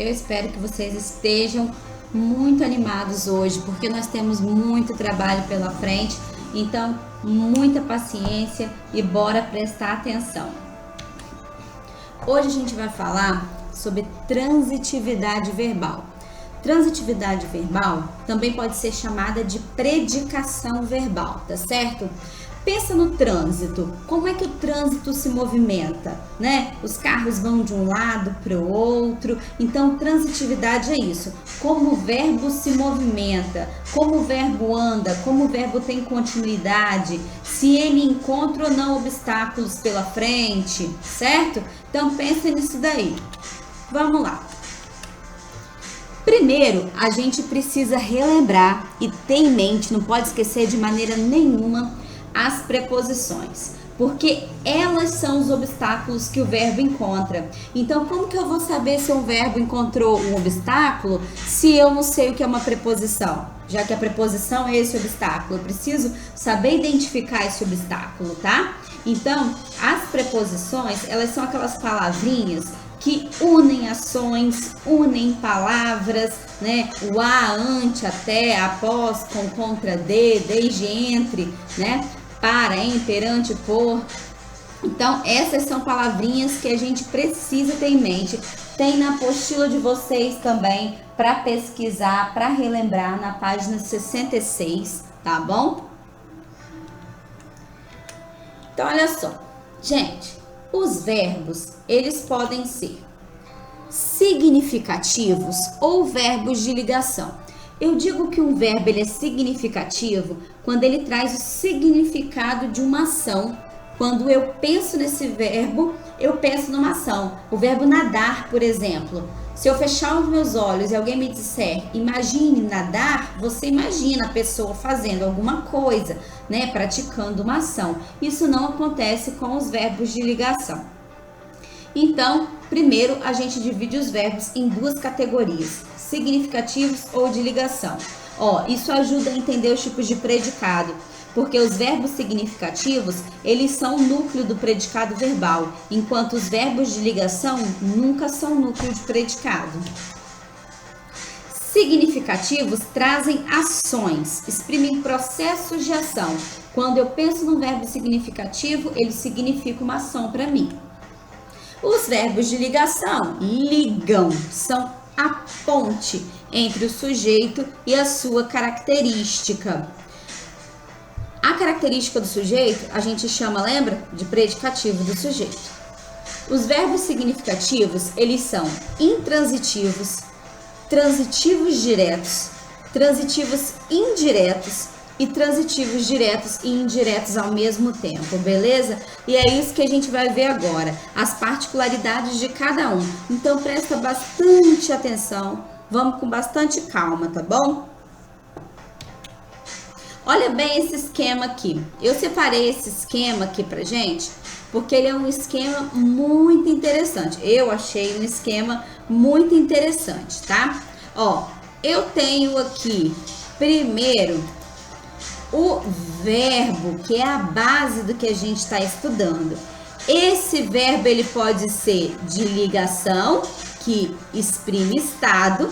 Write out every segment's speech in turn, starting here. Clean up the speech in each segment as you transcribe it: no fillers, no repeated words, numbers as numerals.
eu espero que vocês estejam muito animados hoje, porque nós temos muito trabalho pela frente. Então, muita paciência e bora prestar atenção. Hoje a gente vai falar sobre transitividade verbal. Transitividade verbal também pode ser chamada de predicação verbal, tá certo? Pensa no trânsito, como é que o trânsito se movimenta, né? Os carros vão de um lado para o outro, então transitividade é isso, como o verbo se movimenta, como o verbo anda, como o verbo tem continuidade, se ele encontra ou não obstáculos pela frente, certo? Então pensa nisso daí. Vamos lá. Primeiro, a gente precisa relembrar e ter em mente, não pode esquecer de maneira nenhuma, as preposições, porque elas são os obstáculos que o verbo encontra. Então, como que eu vou saber se um verbo encontrou um obstáculo se eu não sei o que é uma preposição? Já que a preposição é esse obstáculo, eu preciso saber identificar esse obstáculo, tá? Então, as preposições, elas são aquelas palavrinhas que unem ações, unem palavras, né? O a, ante, até, após, com, contra, desde, entre, né? Para, em, perante, por. Então, essas são palavrinhas que a gente precisa ter em mente. Tem na apostila de vocês também para pesquisar, para relembrar na página 66, tá bom? Então, olha só. Gente, os verbos, eles podem ser significativos ou verbos de ligação. Eu digo que um verbo ele é significativo quando ele traz o significado de uma ação. Quando eu penso nesse verbo, eu penso numa ação. O verbo nadar, por exemplo. Se eu fechar os meus olhos e alguém me disser, imagine nadar, você imagina a pessoa fazendo alguma coisa, né? Praticando uma ação. Isso não acontece com os verbos de ligação. Então, primeiro a gente divide os verbos em duas categorias, significativos ou de ligação. Isso ajuda a entender os tipos de predicado, porque os verbos significativos, eles são o núcleo do predicado verbal, enquanto os verbos de ligação nunca são núcleo de predicado. Significativos trazem ações, exprimem processos de ação. Quando eu penso num verbo significativo, ele significa uma ação para mim. Os verbos de ligação ligam, são a ponte entre o sujeito e a sua característica. A característica do sujeito a gente chama, lembra? De predicativo do sujeito. Os verbos significativos, eles são intransitivos, transitivos diretos, transitivos indiretos e transitivos diretos e indiretos ao mesmo tempo, beleza? E é isso que a gente vai ver agora, as particularidades de cada um. Então presta bastante atenção, vamos com bastante calma, tá bom? Olha bem esse esquema aqui. Eu separei esse esquema aqui pra gente, porque ele é um esquema muito interessante. Eu achei um esquema muito interessante, tá? Eu tenho aqui, primeiro, o verbo, que é a base do que a gente está estudando. Esse verbo, ele pode ser de ligação, que exprime estado,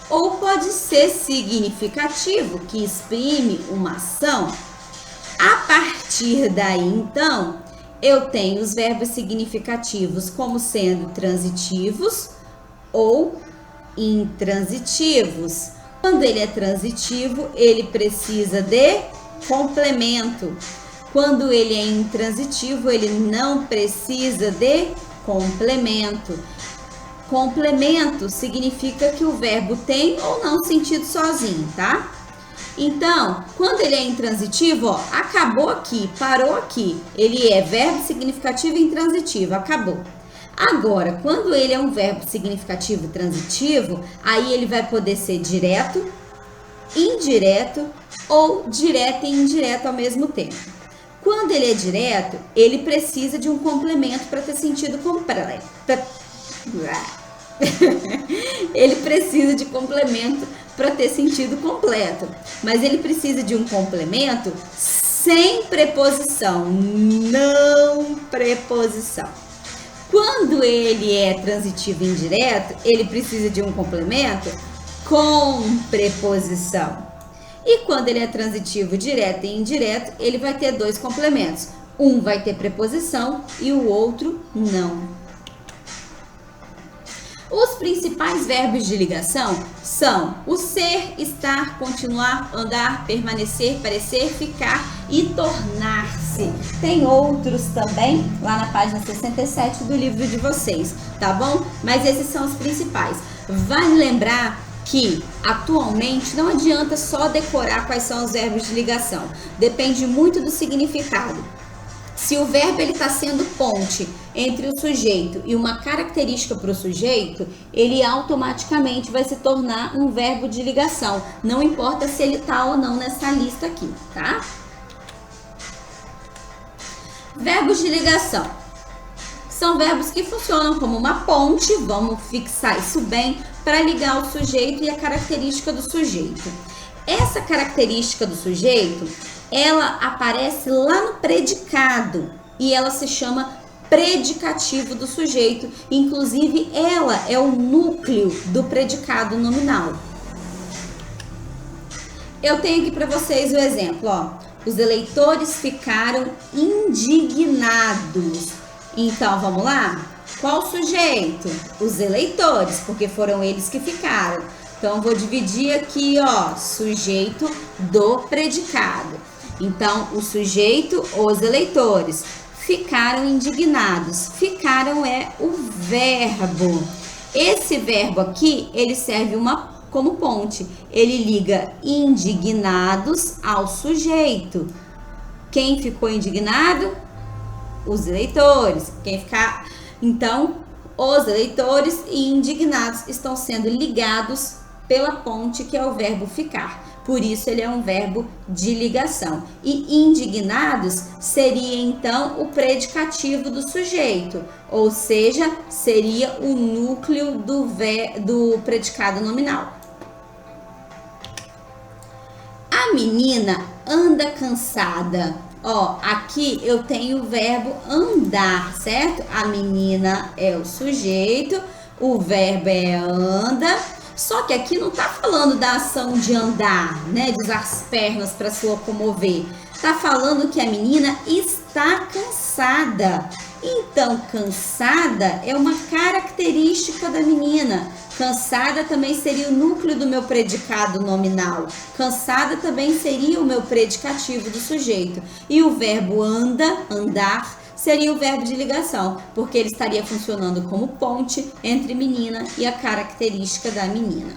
ou pode ser significativo, que exprime uma ação. A partir daí, então, eu tenho os verbos significativos como sendo transitivos ou intransitivos. Quando ele é transitivo, ele precisa de complemento. Quando ele é intransitivo, ele não precisa de complemento. Complemento significa que o verbo tem ou não sentido sozinho, tá? Então, quando ele é intransitivo, acabou aqui, parou aqui. Ele é verbo significativo e intransitivo, acabou. Agora, quando ele é um verbo significativo e transitivo, aí ele vai poder ser direto, indireto ou direto e indireto ao mesmo tempo. Quando ele é direto, ele precisa de um complemento para ter sentido completo. Ele precisa de complemento para ter sentido completo, mas ele precisa de um complemento sem preposição, não preposição. Quando ele é transitivo indireto, ele precisa de um complemento com preposição. E quando ele é transitivo direto e indireto, ele vai ter dois complementos. Um vai ter preposição e o outro não. Os principais verbos de ligação são o ser, estar, continuar, andar, permanecer, parecer, ficar e tornar-se. Tem outros também lá na página 67 do livro de vocês, tá bom? Mas esses são os principais. Vale lembrar que atualmente não adianta só decorar quais são os verbos de ligação. Depende muito do significado. Se o verbo está sendo ponte entre o sujeito e uma característica para o sujeito, ele automaticamente vai se tornar um verbo de ligação. Não importa se ele está ou não nessa lista aqui, tá? Verbos de ligação. São verbos que funcionam como uma ponte, vamos fixar isso bem, para ligar o sujeito e a característica do sujeito. Essa característica do sujeito, ela aparece lá no predicado e ela se chama predicativo do sujeito. Inclusive, ela é o núcleo do predicado nominal. Eu tenho aqui para vocês o exemplo, ó. Os eleitores ficaram indignados. Então, vamos lá? Qual sujeito? Os eleitores, porque foram eles que ficaram. Então, vou dividir aqui, ó, sujeito do predicado. Então, o sujeito, os eleitores, ficaram indignados. Ficaram é o verbo. Esse verbo aqui, ele serve como ponte. Ele liga indignados ao sujeito. Quem ficou indignado? Os eleitores. Então, os eleitores e indignados estão sendo ligados pela ponte, que é o verbo ficar. Por isso, ele é um verbo de ligação. E indignados seria, então, o predicativo do sujeito. Ou seja, seria o núcleo do predicado nominal. A menina anda cansada. Ó, aqui eu tenho o verbo andar, certo? A menina é o sujeito, o verbo é anda. Só que aqui não tá falando da ação de andar, né? De usar as pernas para se locomover. Tá falando que a menina está cansada. Então, cansada é uma característica da menina. Cansada também seria o núcleo do meu predicado nominal. Cansada também seria o meu predicativo do sujeito. E o verbo anda, andar, seria o verbo de ligação, porque ele estaria funcionando como ponte entre menina e a característica da menina.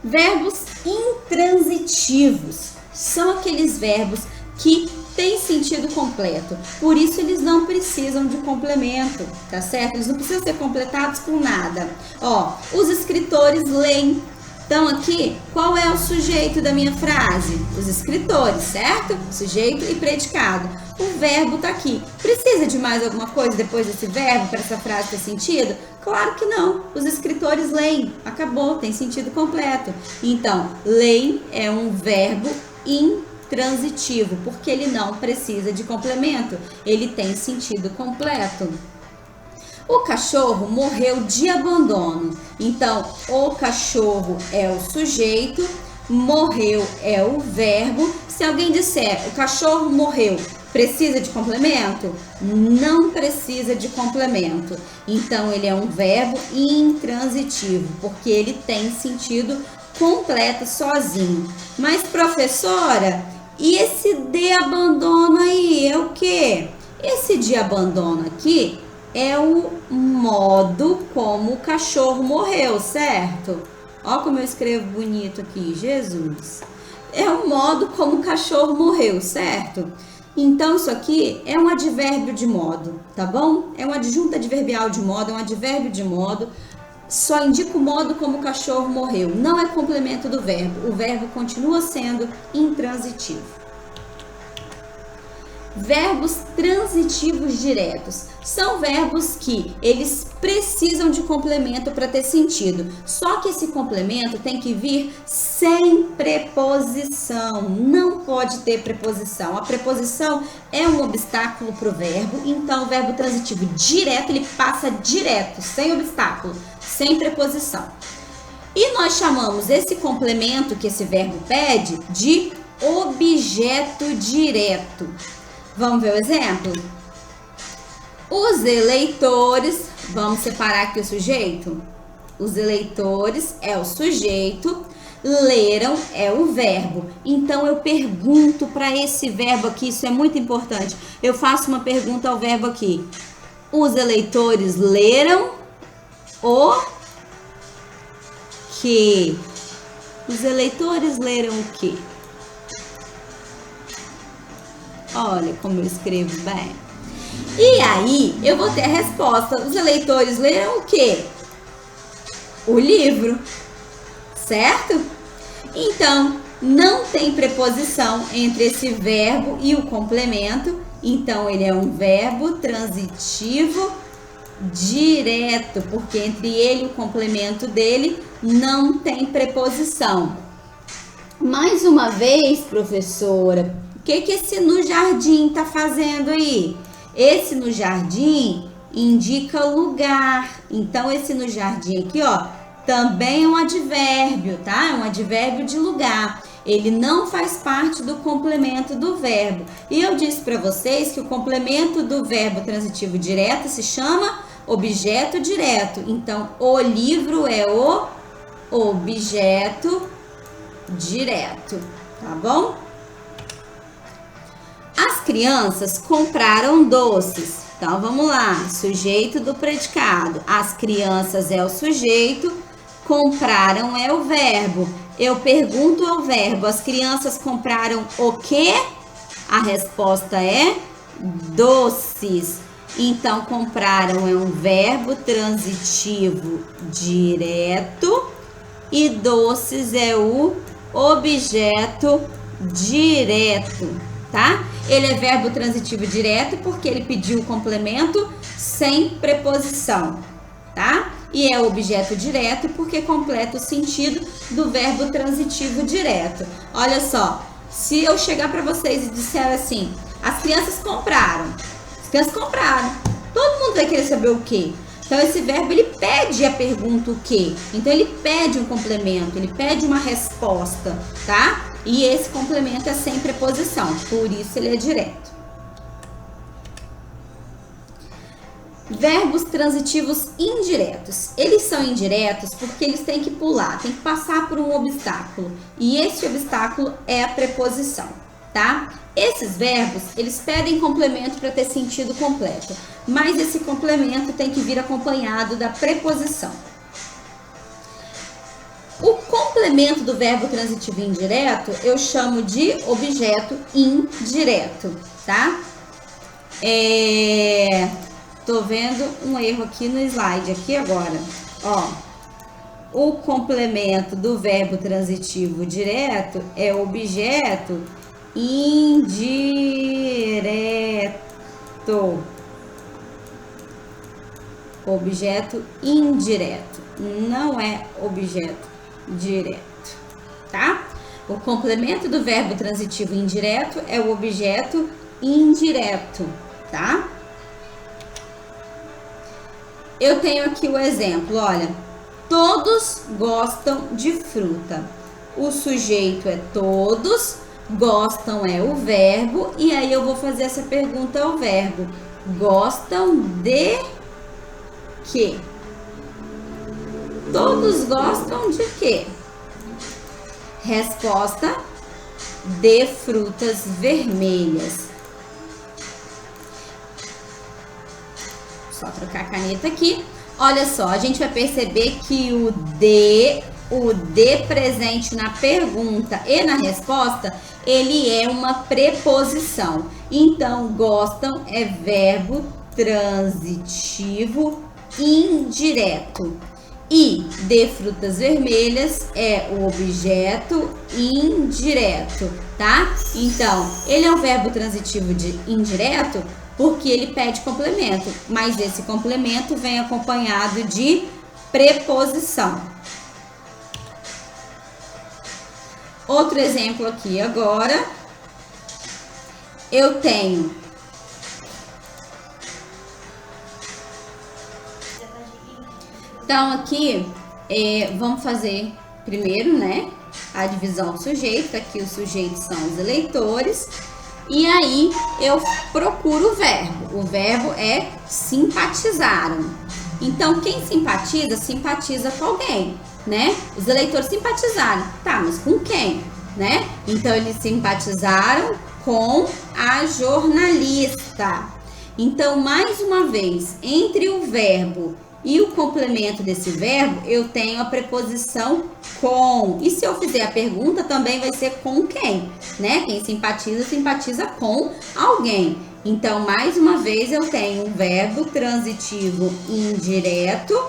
Verbos intransitivos são aqueles verbos que têm sentido completo, por isso eles não precisam de complemento, tá certo? Eles não precisam ser completados com nada. Ó, os escritores leem. Então, aqui, qual é o sujeito da minha frase? Os escritores, certo? Sujeito e predicado. O verbo tá aqui. Precisa de mais alguma coisa depois desse verbo para essa frase ter sentido? Claro que não. Os escritores leem. Acabou, tem sentido completo. Então, leem é um verbo intransitivo, porque ele não precisa de complemento. Ele tem sentido completo. O cachorro morreu de abandono. Então, o cachorro é o sujeito, morreu é o verbo. Se alguém disser o cachorro morreu, precisa de complemento? Não precisa de complemento. Então, ele é um verbo intransitivo, porque ele tem sentido completo sozinho. Mas, professora, e esse de abandono aí é o quê? Esse de abandono aqui é o modo como o cachorro morreu, certo? Ó como eu escrevo bonito aqui, Jesus. É o modo como o cachorro morreu, certo? Então, isso aqui é um advérbio de modo, tá bom? É um adjunto adverbial de modo, é um advérbio de modo. Só indica o modo como o cachorro morreu. Não é complemento do verbo. O verbo continua sendo intransitivo. Verbos transitivos diretos são verbos que eles precisam de complemento para ter sentido. Só que esse complemento tem que vir sem preposição. Não pode ter preposição. A preposição é um obstáculo para o verbo. Então, o verbo transitivo direto, ele passa direto, sem obstáculo, sem preposição. E nós chamamos esse complemento que esse verbo pede de objeto direto. Vamos ver o exemplo? Os eleitores, vamos separar aqui o sujeito? Os eleitores é o sujeito, leram é o verbo. Então, eu pergunto para esse verbo aqui, isso é muito importante. Eu faço uma pergunta ao verbo aqui. Os eleitores leram o quê? Os eleitores leram o quê? Olha como eu escrevo bem. E aí, eu vou ter a resposta. Os eleitores leram o quê? O livro. Certo? Então, não tem preposição entre esse verbo e o complemento. Então, ele é um verbo transitivo direto, porque entre ele e o complemento dele não tem preposição. Mais uma vez, professora, o que esse no jardim está fazendo aí? Esse no jardim indica lugar. Então, esse no jardim aqui, ó, também é um advérbio, tá? É um advérbio de lugar. Ele não faz parte do complemento do verbo. E eu disse para vocês que o complemento do verbo transitivo direto se chama objeto direto. Então, o livro é o objeto direto, tá bom? As crianças compraram doces. Então, vamos lá. Sujeito do predicado. As crianças é o sujeito, compraram é o verbo. Eu pergunto ao verbo, as crianças compraram o quê? A resposta é doces. Então, compraram é um verbo transitivo direto e doces é o objeto direto, tá? Ele é verbo transitivo direto porque ele pediu o complemento sem preposição, tá? E é objeto direto porque completa o sentido do verbo transitivo direto. Olha só, se eu chegar para vocês e disser assim, as crianças compraram, todo mundo vai querer saber o quê? Então, esse verbo, ele pede a pergunta o quê? Então, ele pede um complemento, ele pede uma resposta, tá? E esse complemento é sem preposição, por isso ele é direto. Verbos transitivos indiretos. Eles são indiretos porque eles têm que pular, têm que passar por um obstáculo. E esse obstáculo é a preposição, tá? Esses verbos, eles pedem complemento para ter sentido completo. Mas esse complemento tem que vir acompanhado da preposição. O complemento do verbo transitivo indireto eu chamo de objeto indireto, tá? Tô vendo um erro aqui no slide, aqui agora. Ó, o complemento do verbo transitivo direto é objeto indireto. Objeto indireto, não é objeto direto, tá? O complemento do verbo transitivo indireto é o objeto indireto, tá? Eu tenho aqui o exemplo, olha. Todos gostam de fruta. O sujeito é todos, gostam é o verbo, e aí eu vou fazer essa pergunta ao verbo. Gostam de quê? Todos gostam de quê? Resposta: de frutas vermelhas. Só trocar a caneta aqui. Olha só, a gente vai perceber que o de presente na pergunta e na resposta, ele é uma preposição. Então, gostam é verbo transitivo indireto. E de frutas vermelhas é o objeto indireto, tá? tá? Então, ele é um verbo transitivo indireto porque ele pede complemento, mas esse complemento vem acompanhado de preposição. Outro exemplo aqui agora, eu tenho então aqui vamos fazer primeiro, né, a divisão do sujeito. Aqui os sujeitos são os eleitores. E aí eu procuro o verbo. O verbo é simpatizaram. Então quem simpatiza, simpatiza com alguém, né? Os eleitores simpatizaram. Tá, mas com quem, né? Então eles simpatizaram com a jornalista. Então, mais uma vez, entre o verbo e o complemento desse verbo, eu tenho a preposição com. E se eu fizer a pergunta, também vai ser com quem, né? Quem simpatiza, simpatiza com alguém. Então, mais uma vez, eu tenho um verbo transitivo indireto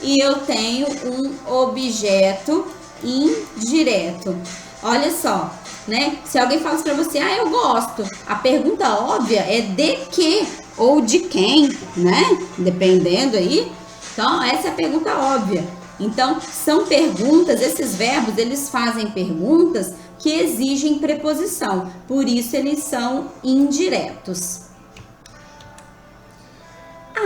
e eu tenho um objeto indireto. Olha só, né? Se alguém fala assim pra você, eu gosto. A pergunta óbvia é de que ou de quem, né? Dependendo aí. Então, essa é a pergunta óbvia. Então, são perguntas, esses verbos, eles fazem perguntas que exigem preposição. Por isso, eles são indiretos.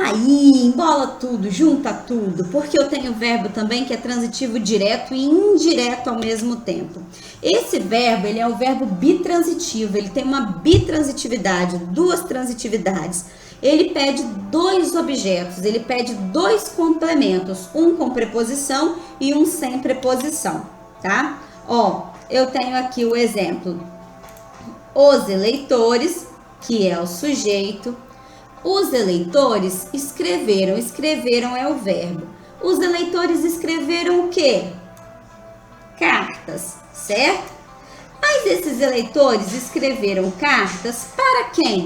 Aí, embola tudo, junta tudo, porque eu tenho verbo também que é transitivo direto e indireto ao mesmo tempo. Esse verbo, ele é o verbo bitransitivo, ele tem uma bitransitividade, duas transitividades. Ele pede dois objetos, ele pede dois complementos, um com preposição e um sem preposição, tá? Ó, eu tenho aqui o exemplo. Os eleitores, que é o sujeito. Os eleitores escreveram. Escreveram é o verbo. Os eleitores escreveram o quê? Cartas, certo? Mas esses eleitores escreveram cartas para quem?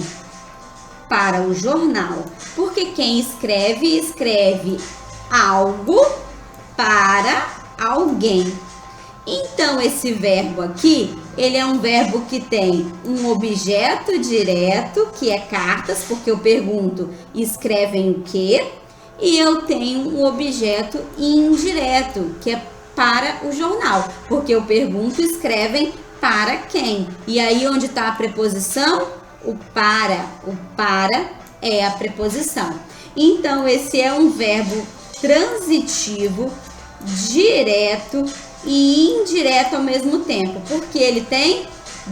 Para o jornal. Porque quem escreve, escreve algo para alguém. Então, esse verbo aqui, ele é um verbo que tem um objeto direto, que é cartas, porque eu pergunto, escrevem o quê? E eu tenho um objeto indireto, que é para o jornal, porque eu pergunto, escrevem para quem? E aí, onde está a preposição? O para é a preposição. Então, esse é um verbo transitivo, direto e indireto ao mesmo tempo, porque ele tem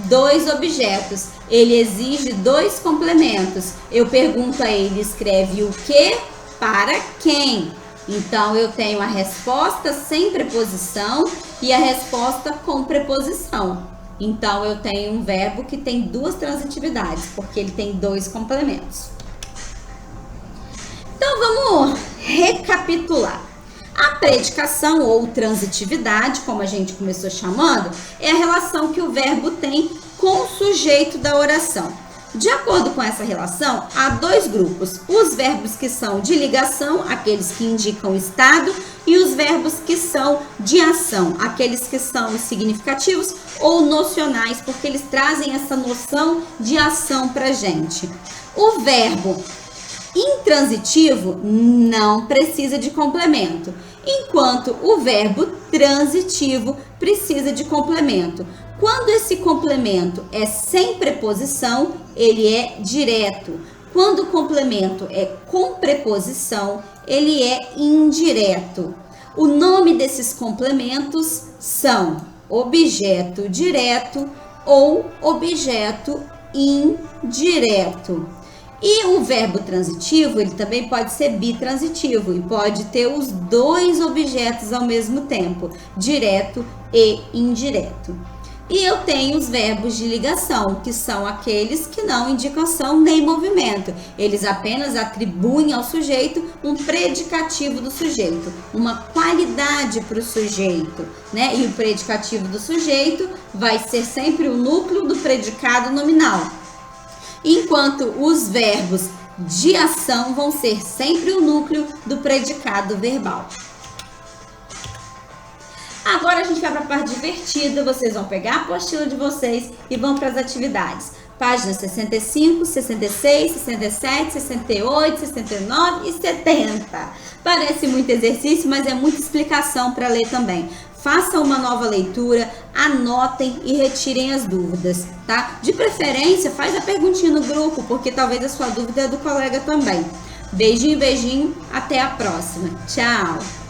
dois objetos, ele exige dois complementos. Eu pergunto a ele, escreve o que para quem? Então, eu tenho a resposta sem preposição e a resposta com preposição. Então, eu tenho um verbo que tem duas transitividades, porque ele tem dois complementos. Então, vamos recapitular. A predicação ou transitividade, como a gente começou chamando, é a relação que o verbo tem com o sujeito da oração. De acordo com essa relação, há dois grupos: os verbos que são de ligação, aqueles que indicam estado, e os verbos que são de ação, aqueles que são significativos ou nocionais, porque eles trazem essa noção de ação para a gente. O verbo intransitivo não precisa de complemento, enquanto o verbo transitivo precisa de complemento. Quando esse complemento é sem preposição, ele é direto. Quando o complemento é com preposição, ele é indireto. O nome desses complementos são objeto direto ou objeto indireto. E o verbo transitivo, ele também pode ser bitransitivo e pode ter os dois objetos ao mesmo tempo, direto e indireto. E eu tenho os verbos de ligação, que são aqueles que não indicam ação nem movimento. Eles apenas atribuem ao sujeito um predicativo do sujeito, uma qualidade para o sujeito, né? E o predicativo do sujeito vai ser sempre o núcleo do predicado nominal, enquanto os verbos de ação vão ser sempre o núcleo do predicado verbal. Agora a gente vai para a parte divertida, vocês vão pegar a apostila de vocês e vão para as atividades. Páginas 65, 66, 67, 68, 69 e 70. Parece muito exercício, mas é muita explicação para ler também. Façam uma nova leitura, anotem e retirem as dúvidas, tá? De preferência, faz a perguntinha no grupo, porque talvez a sua dúvida é do colega também. Beijinho, beijinho, até a próxima. Tchau!